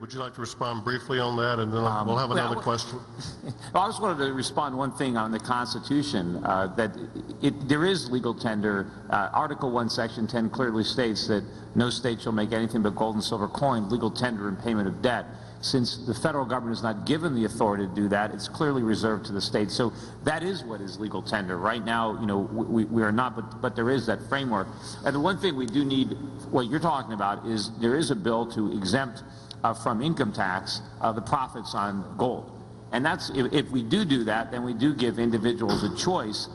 would you like to respond briefly on that, and then we'll have another question? Well, I just wanted to respond one thing on the Constitution, that there is legal tender. Article 1, Section 10 clearly states that no state shall make anything but gold and silver coin legal tender in payment of debt. Since the federal government is not given the authority to do that, it's clearly reserved to the states. So that is what is legal tender. Right now, you know, we are not, but there is that framework. And the one thing we do need, what you're talking about, is there is a bill to exempt from income tax the profits on gold. And that's, if we do that, then we do give individuals a choice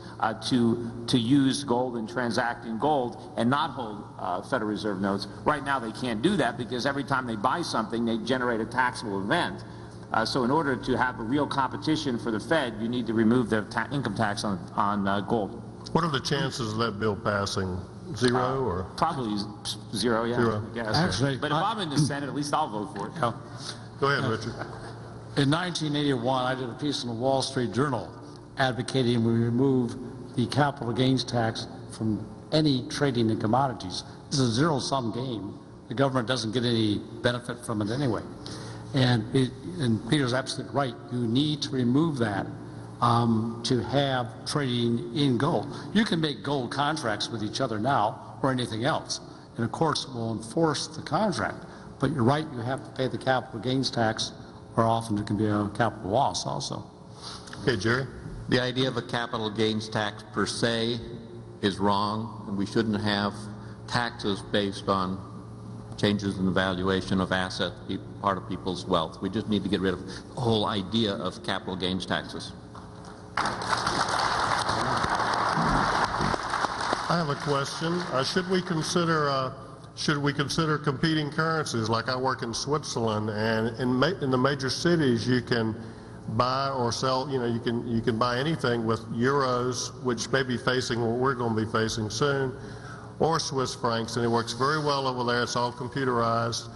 to use gold and transact in gold and not hold Federal Reserve notes. Right now they can't do that because every time they buy something, they generate a taxable event. So in order to have a real competition for the Fed, you need to remove the income tax on gold. What are the chances of that bill passing? Zero or? Probably zero, yeah. Zero. I guess. Actually, but if I'm in the Senate, at least I'll vote for it. Go ahead, Richard. In 1981, I did a piece in the Wall Street Journal advocating we remove the capital gains tax from any trading in commodities. This is a zero-sum game. The government doesn't get any benefit from it anyway. And Peter's absolutely right. You need to remove that to have trading in gold. You can make gold contracts with each other now or anything else. And of course, it will enforce the contract. But you're right, you have to pay the capital gains tax, or often it can be a capital loss also. Okay, Jerry? The idea of a capital gains tax per se is wrong, and we shouldn't have taxes based on changes in the valuation of asset, part of people's wealth. We just need to get rid of the whole idea of capital gains taxes. I have a question. Should we consider competing currencies? Like I work in Switzerland, and in the major cities, you can buy or sell. You know, you can buy anything with euros, which may be facing what we're going to be facing soon, or Swiss francs, and it works very well over there. It's all computerized.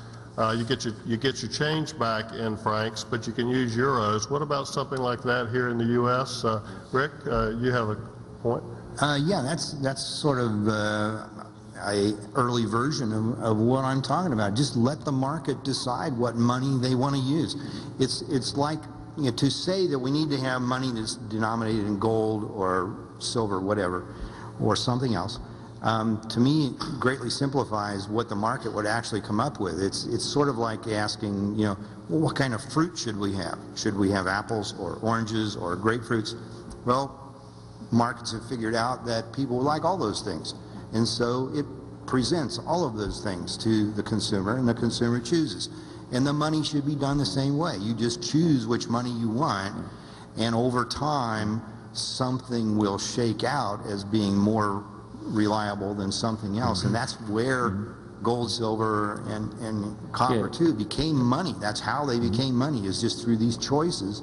You get your change back in francs, but you can use euros. What about something like that here in the U.S.? Rick, you have a point? Yeah, that's sort of a early version of what I'm talking about. Just let the market decide what money they want to use. It's like, you know, to say that we need to have money that's denominated in gold or silver, whatever, or something else. To me, greatly simplifies what the market would actually come up with. It's sort of like asking, you know, well, what kind of fruit should we have? Should we have apples or oranges or grapefruits? Well, markets have figured out that people like all those things. And so it presents all of those things to the consumer, and the consumer chooses. And the money should be done the same way. You just choose which money you want, and over time, something will shake out as being more reliable than something else. And that's where gold, silver, and copper, too, became money. That's how they became money, is just through these choices.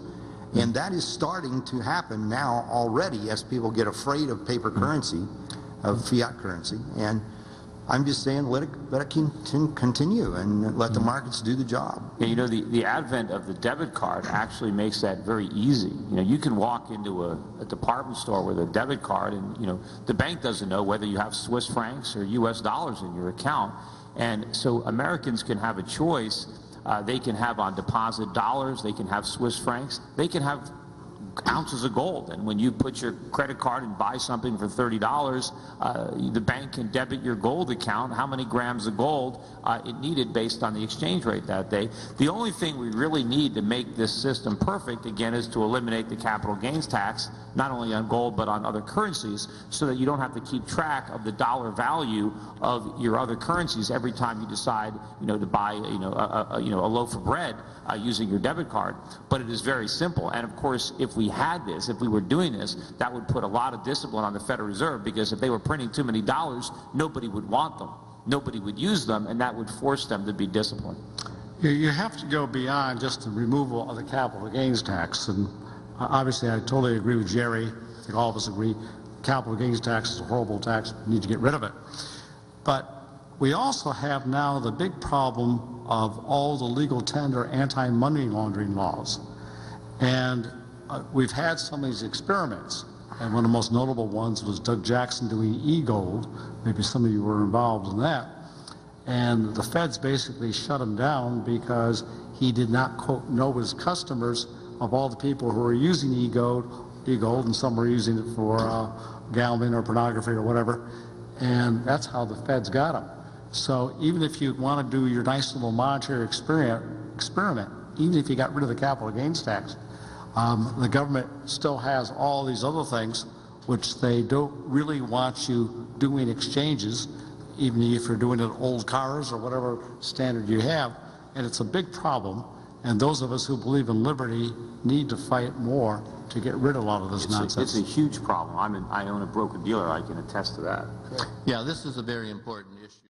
And that is starting to happen now already as people get afraid of paper currency, of fiat currency. And I'm just saying let it continue and let the markets do the job. Yeah, you know, the advent of the debit card actually makes that very easy. You know, you can walk into a department store with a debit card, and, you know, the bank doesn't know whether you have Swiss francs or U.S. dollars in your account. And so Americans can have a choice. They can have on deposit dollars, they can have Swiss francs, they can have ounces of gold. And when you put your credit card and buy something for $30, the bank can debit your gold account how many grams of gold it needed based on the exchange rate that day. The only thing we really need to make this system perfect, again, is to eliminate the capital gains tax, not only on gold but on other currencies, so that you don't have to keep track of the dollar value of your other currencies every time you decide, you know, to buy, a loaf of bread using your debit card. But it is very simple. And of course, if we had this, if we were doing this, that would put a lot of discipline on the Federal Reserve, because if they were printing too many dollars, nobody would want them. Nobody would use them, and that would force them to be disciplined. You have to go beyond just the removal of the capital gains tax. And obviously, I totally agree with Jerry. I think all of us agree capital gains tax is a horrible tax. We need to get rid of it. But we also have now the big problem of all the legal tender anti-money laundering laws. And we've had some of these experiments. And one of the most notable ones was Doug Jackson doing e-gold. Maybe some of you were involved in that. And the feds basically shut him down because he did not, quote, know his customers of all the people who were using e-gold, and some were using it for gambling or pornography or whatever. And that's how the feds got him. So even if you want to do your nice little monetary experiment, even if you got rid of the capital gains tax, the government still has all these other things which they don't really want you doing exchanges, even if you're doing it in old cars or whatever standard you have. And it's a big problem. And those of us who believe in liberty need to fight more to get rid of a lot of this nonsense. It's a huge problem. I own a broker-dealer. I can attest to that. Yeah, this is a very important issue.